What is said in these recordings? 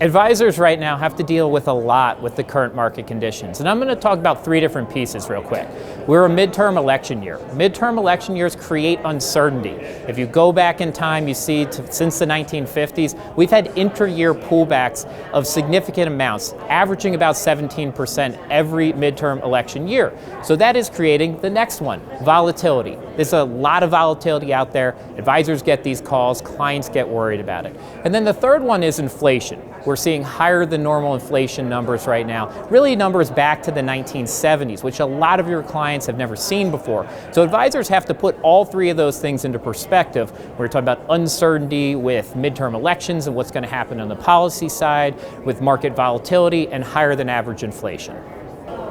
Advisors right now have to deal with a lot with the current market conditions. And I'm going to talk about three different pieces real quick. We're a midterm election year. Midterm election years create uncertainty. If you go back in time, you see since the 1950s, we've had inter-year pullbacks of significant amounts, averaging about 17% every midterm election year. So that is creating the next one, volatility. There's a lot of volatility out there. Advisors get these calls, clients get worried about it. And then the third one is inflation. We're seeing higher than normal inflation numbers right now, really numbers back to the 1970s, which a lot of your clients have never seen before. So advisors have to put all three of those things into perspective. We're talking about uncertainty with midterm elections and what's going to happen on the policy side, with market volatility and higher than average inflation.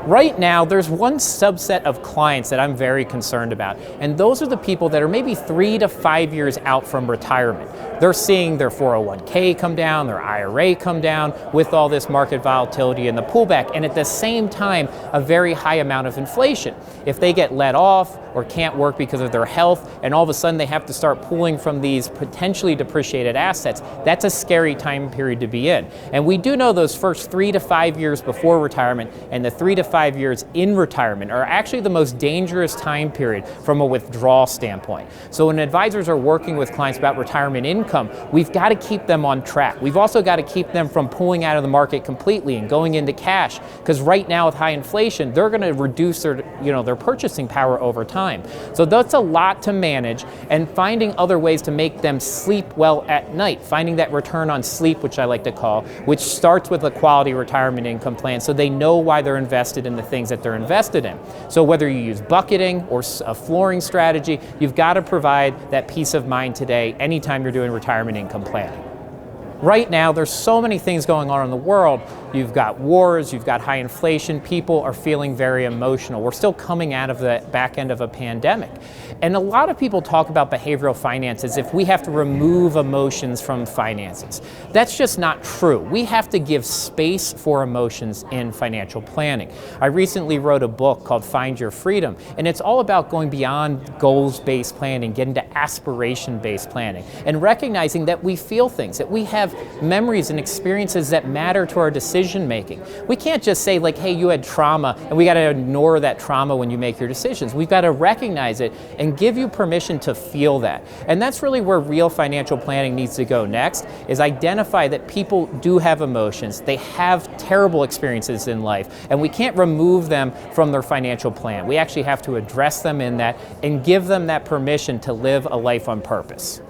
Right now, there's one subset of clients that I'm very concerned about, and those are the people that are maybe 3 to 5 years out from retirement. They're seeing their 401k come down, their IRA come down with all this market volatility and the pullback, and at the same time, a very high amount of inflation. If they get let off or can't work because of their health, and all of a sudden they have to start pulling from these potentially depreciated assets, that's a scary time period to be in. And we do know those first 3 to 5 years before retirement and the 3 to 5 years in retirement are actually the most dangerous time period from a withdrawal standpoint. So when advisors are working with clients about retirement income, we've got to keep them on track. We've also got to keep them from pulling out of the market completely and going into cash, because right now with high inflation, they're going to reduce their purchasing power over time. So that's a lot to manage, and finding other ways to make them sleep well at night, finding that return on sleep, which I like to call, which starts with a quality retirement income plan so they know why they're invested in the things that they're invested in. So whether you use bucketing or a flooring strategy, you've got to provide that peace of mind today anytime you're doing retirement income planning. Right now, there's so many things going on in the world. You've got wars, you've got high inflation, people are feeling very emotional. We're still coming out of the back end of a pandemic. And a lot of people talk about behavioral finance as if we have to remove emotions from finances. That's just not true. We have to give space for emotions in financial planning. I recently wrote a book called Find Your Freedom, and it's all about going beyond goals-based planning, getting to aspiration-based planning, and recognizing that we feel things, that we have memories and experiences that matter to our decision making. We can't just say like, hey, you had trauma and we got to ignore that trauma when you make your decisions. We've got to recognize it and give you permission to feel that. And that's really where real financial planning needs to go next, is identify that people do have emotions. They have terrible experiences in life, and we can't remove them from their financial plan. We actually have to address them in that and give them that permission to live a life on purpose.